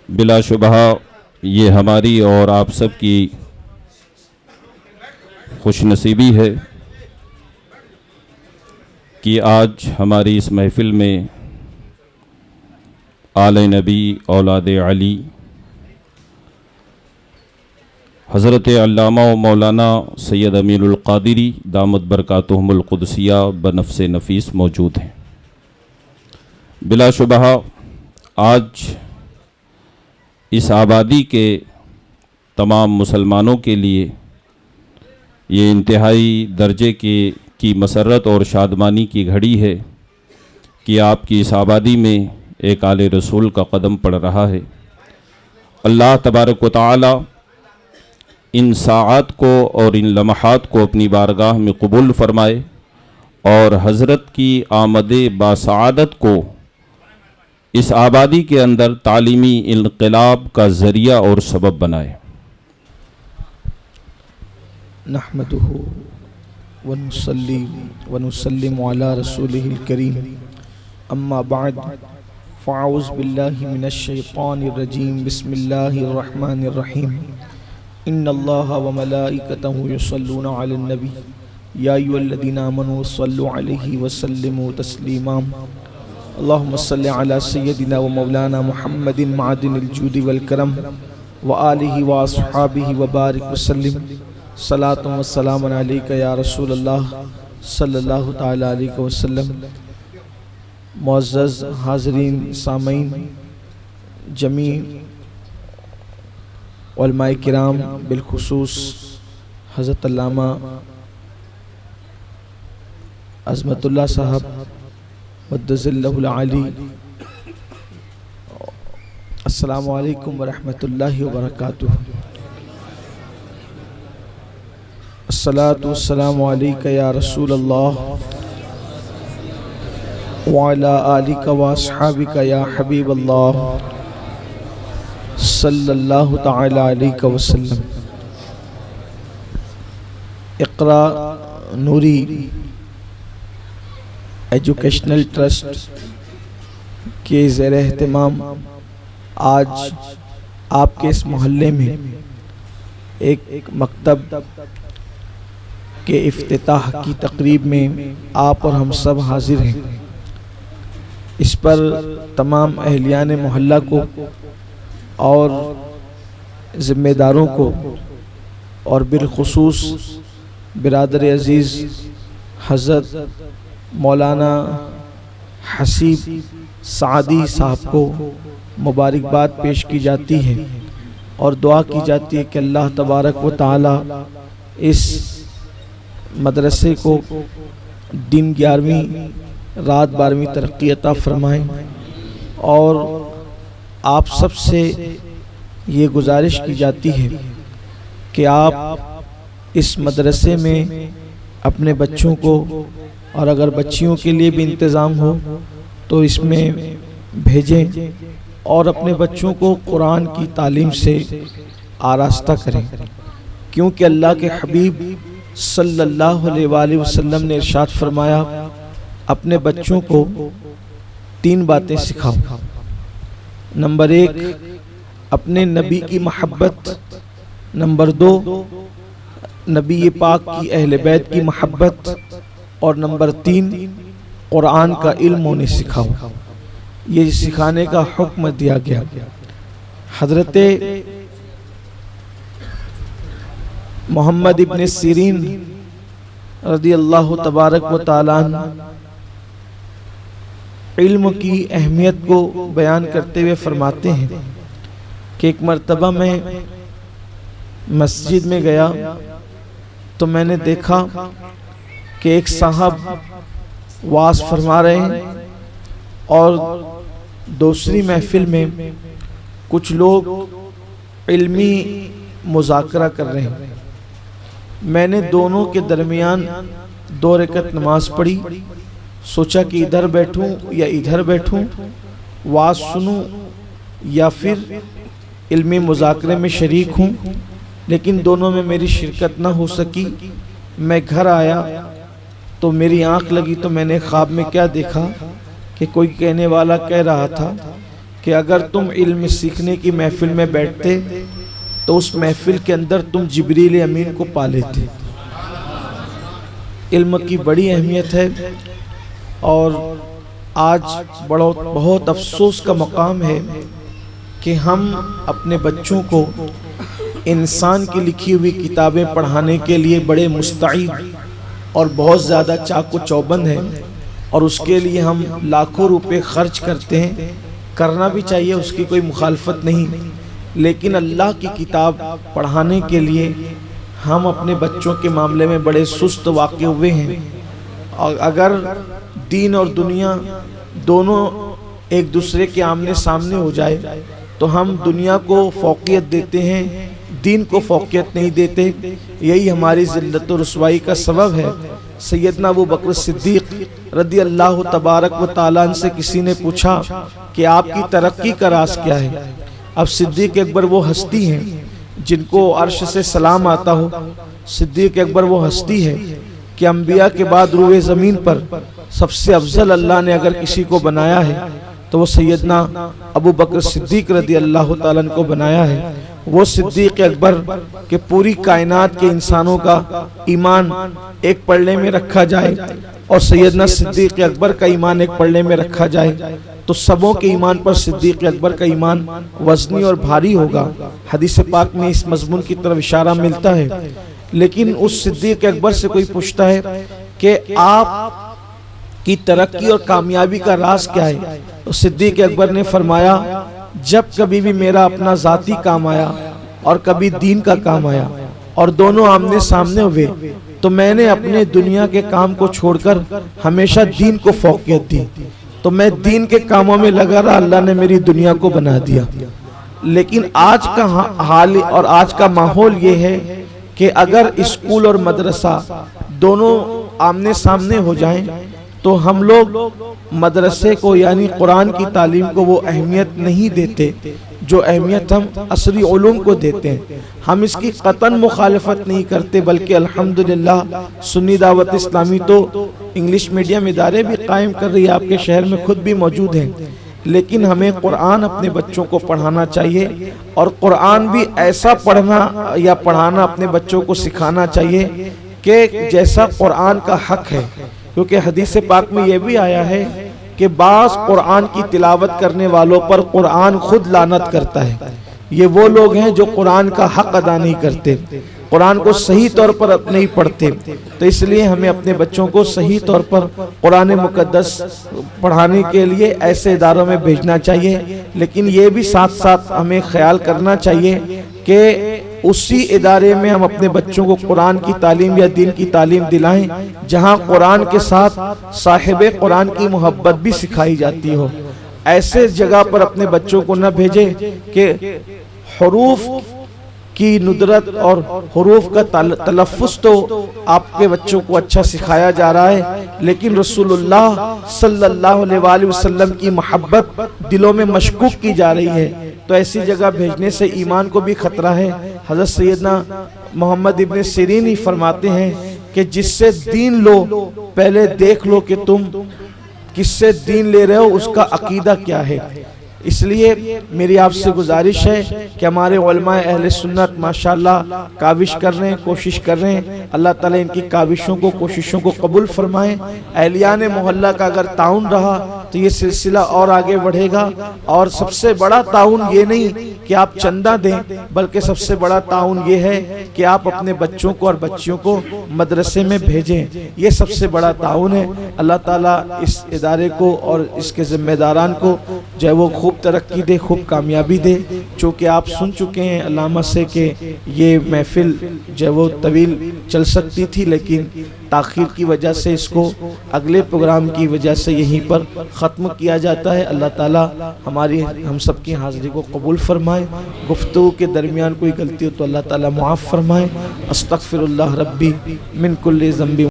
بلا شبہ یہ ہماری اور آپ سب کی خوش نصیبی ہے کہ آج ہماری اس محفل میں آل نبی اولاد علی حضرت علامہ و مولانا سید امین القادری دامت برکاتہم القدسیہ بنفس نفیس موجود ہیں۔ بلا شبہ آج اس آبادی کے تمام مسلمانوں کے لیے یہ انتہائی درجے کی مسرت اور شادمانی کی گھڑی ہے کہ آپ کی اس آبادی میں ایک آل رسول کا قدم پڑ رہا ہے۔ اللہ تبارک و تعالی ان ساعات کو اور ان لمحات کو اپنی بارگاہ میں قبول فرمائے اور حضرت کی آمد باسعادت کو اس آبادی کے اندر تعلیمی انقلاب کا ذریعہ اور سبب بنائے۔ نحمدہ ونصلی ونسلم علی رسولہ الکریم اما بعد فاعوذ باللہ من الشیطان الرجیم بسم اللہ الرحمن الرحیم ان اللہ وملائکتہ یصلون علی النبی یا ایھا الذین آمنوا صلوا علیہ وسلموا تسلیما اللہم صل علی سیدنا و مولانا محمد معدن الجود والکرم وآلہ واصحابہ وبارک وسلم صلاۃ و سلام علیک یا رسول اللہ صلی اللہ تعالی علیہ وسلم۔ معزز حاضرین سامعین، جمیع علماء کرام، بالخصوص حضرت علامہ عظمت اللہ صاحب مدظ اللہ العالی، السلام علیکم ورحمۃ اللہ وبرکاتہ۔ الصلاۃ والسلام علیک یا رسول اللہ وعلی آلک واصحابک یا حبیب اللہ صلی اللہ تعالی علیہ وسلم۔ اقرا نوری ایجوکیشنل ٹرسٹ کے زیر اہتمام آج آپ کے اس محلے میں ایک مکتب کے افتتاح کی تقریب میں آپ اور ہم سب حاضر ہیں۔ اس پر تمام اہلیان محلہ کو اور ذمہ داروں کو اور بالخصوص برادر عزیز حضرت مولانا حسیب سعدی صاحب کو مبارکباد پیش کی جاتی ہے اور دعا کی جاتی ہے کہ اللہ تبارک و تعالی اس مدرسے کو دن 11ویں رات 12ویں ترقی عطا فرمائیں، اور آپ سب سے یہ گزارش کی جاتی ہے کہ آپ اس مدرسے میں اپنے بچوں کو اور اگر بچیوں کے لیے بھی انتظام ہو تو اس میں بھیجیں اور اپنے بچوں کو قرآن کی تعلیم سے آراستہ کریں، کیونکہ اللہ کے حبیب صلی اللہ علیہ وآلہ وسلم نے ارشاد فرمایا اپنے بچوں کو 3 باتیں سکھاؤ۔ نمبر 1 اپنے نبی کی محبت، نمبر 2 نبی پاک کی اہل بیت کی محبت، اور نمبر 3 قرآن کا علم انہیں سکھاؤ۔ یہ سکھانے کا حکم دیا گیا۔ حضرت محمد ابن سیرین رضی اللہ تبارک و تعالیٰ عنہ علم کی اہمیت کو بیان کرتے ہوئے فرماتے ہیں کہ ایک مرتبہ میں مسجد میں گیا تو میں نے دیکھا کہ ایک صاحب وعظ فرما رہے ہیں اور دوسری محفل میں کچھ لوگ علمی مذاکرہ کر رہے ہیں۔ میں نے دونوں کے درمیان 2 رکعت نماز پڑھی، سوچا کہ ادھر بیٹھوں یا ادھر بیٹھوں، وعظ سنوں یا پھر علمی مذاکرے میں شریک ہوں، لیکن دونوں میں میری شرکت نہ ہو سکی۔ میں گھر آیا تو میری آنکھ لگی تو میں نے خواب میں کیا دیکھا کہ کوئی کہنے والا کہہ رہا تھا کہ اگر تم علم سیکھنے کی محفل میں بیٹھتے تو اس محفل کے اندر تم جبریل امین کو پا لیتے۔ علم کی بڑی اہمیت ہے، اور آج بہت افسوس کا مقام ہے کہ ہم اپنے بچوں کو انسان کی لکھی ہوئی کتابیں پڑھانے کے لیے بڑے مستعد اور بہت زیادہ چاق و چوبند ہیں، اور اس کے لیے ہم لاکھوں روپے خرچ کرتے ہیں۔ کرنا بھی چاہیے، اس کی کوئی مخالفت نہیں، لیکن اللہ کی کتاب پڑھانے کے لیے ہم اپنے بچوں کے معاملے میں بڑے سست واقع ہوئے ہیں۔ اور اگر دین اور دنیا دونوں ایک دوسرے کے آمنے سامنے ہو جائے تو ہم دنیا کو فوقیت دیتے ہیں، دین کو فوقیت نہیں دیتے۔ یہی ہماری ذلت و رسوائی کا سبب ہے۔ سیدنا ابو بکر صدیق رضی اللہ تبارک و تعالیٰ عنہ سے کسی نے پوچھا کہ آپ کی ترقی کا راز کیا ہے؟ اب صدیق اکبر وہ ہستی ہیں جن کو عرش سے سلام آتا ہو۔ صدیق اکبر وہ ہستی ہے کہ انبیاء کے بعد روئے زمین پر سب سے افضل اللہ نے اگر کسی کو بنایا ہے تو وہ سیدنا ابو بکر صدیق رضی اللہ تعالیٰ عنہ کو بنایا ہے۔ وہ صدیق اکبر کہ پوری کائنات کے انسانوں کا ایمان ایک پلڑے میں رکھا جائے اور سیدنا صدیق اکبر کا ایمان ایک پلڑے میں رکھا جائے تو سبوں کے ایمان پر صدیق اکبر کا ایمان وزنی اور بھاری ہوگا۔ حدیث پاک میں اس مضمون کی طرف اشارہ ملتا ہے۔ لیکن اس صدیق اکبر سے کوئی پوچھتا ہے کہ آپ کی ترقی اور کامیابی کا راز کیا ہے؟ تو صدیق اکبر نے فرمایا، جب کبھی بھی میرا اپنا ذاتی کام آیا اور کبھی دین کا کام آیا اور دونوں آمنے سامنے ہوئے تو میں نے اپنے دنیا کے کام کو چھوڑ کر ہمیشہ دین کو فوقیت دی، تو میں دین کے کاموں میں لگا رہا، اللہ نے میری دنیا کو بنا دیا۔ لیکن آج کا حال اور آج کا ماحول یہ ہے کہ اگر اسکول اور مدرسہ دونوں آمنے سامنے ہو جائیں تو ہم لوگ مدرسے کو یعنی قرآن کی تعلیم کو وہ اہمیت نہیں دیتے جو اہمیت ہم عصری علوم کو دیتے ہیں۔ ہم اس کی قطعاً مخالفت نہیں کرتے، بلکہ الحمدللہ سنی دعوت اسلامی تو انگلش میڈیم ادارے بھی قائم کر رہی ہے، آپ کے شہر میں خود بھی موجود ہیں۔ لیکن ہمیں قرآن اپنے بچوں کو پڑھانا چاہیے، اور قرآن بھی ایسا پڑھنا یا پڑھانا اپنے بچوں کو سکھانا چاہیے کہ جیسا قرآن کا حق ہے، کیونکہ حدیث پاک میں یہ بھی آیا ہے کہ بعض قرآن کی تلاوت کرنے والوں پر قرآن خود لعنت کرتا ہے۔ یہ وہ لوگ ہیں جو قرآن کا حق ادا نہیں کرتے، قرآن کو صحیح طور پر نہیں پڑھتے۔ تو اس لیے ہمیں اپنے بچوں کو صحیح طور پر قرآن مقدس پڑھانے کے لیے ایسے اداروں میں بھیجنا چاہیے، لیکن یہ بھی ساتھ ساتھ ہمیں خیال کرنا چاہیے کہ اسی ادارے میں ہم اپنے بچوں کو قرآن کی تعلیم یا دین کی تعلیم دلائیں جہاں قرآن کے ساتھ صاحب قرآن کی محبت بھی سکھائی جاتی ہو۔ ایسے جگہ پر اپنے بچوں کو نہ بھیجیں کہ حروف کی ندرت اور حروف کا تلفظ تو آپ کے بچوں کو اچھا سکھایا جا رہا ہے، لیکن رسول اللہ صلی اللہ علیہ وآلہ وسلم کی محبت دلوں میں مشکوک کی جا رہی ہے، تو ایسی جگہ بھیجنے سے ایمان کو بھی خطرہ ہے۔ حضرت سیدنا محمد ابن سیرین ہی فرماتے ہیں کہ جس سے دین لو پہلے دیکھ لو کہ تم کس سے دین لے رہے ہو، اس کا عقیدہ کیا ہے۔ اس لیے میری آپ سے گزارش ہے کہ ہمارے علماء اہل سنت ماشاءاللہ کاوش کر رہے ہیں، کوشش کر رہے ہیں، اللہ تعالیٰ ان کی کاوشوں کو کوششوں کو قبول فرمائیں۔ اہلیان محلہ کا اگر تعاون رہا تو یہ سلسلہ اور آگے بڑھے گا، اور سب سے بڑا تعاون یہ نہیں کہ آپ چندہ دیں، بلکہ سب سے بڑا تعاون یہ ہے کہ آپ اپنے بچوں کو اور بچیوں کو مدرسے میں بھیجیں، یہ سب سے بڑا تعاون ہے۔ اللہ تعالیٰ اس ادارے کو اور اس کے ذمہ داران کو جو ہے وہ خوب ترقی دے، خوب کامیابی دے۔ چونکہ آپ سن چکے ہیں علامہ سے کہ یہ محفل جو ہے وہ طویل چل سکتی تھی، لیکن تاخیر کی وجہ سے اس کو اگلے پروگرام کی وجہ سے یہیں پر ختم کیا جاتا ہے۔ اللہ تعالیٰ ہم سب کی حاضری کو قبول فرمائے، گفتگو کے درمیان کوئی غلطی ہو تو اللہ تعالیٰ معاف فرمائے۔ استغفر اللہ ربی من کل ذنب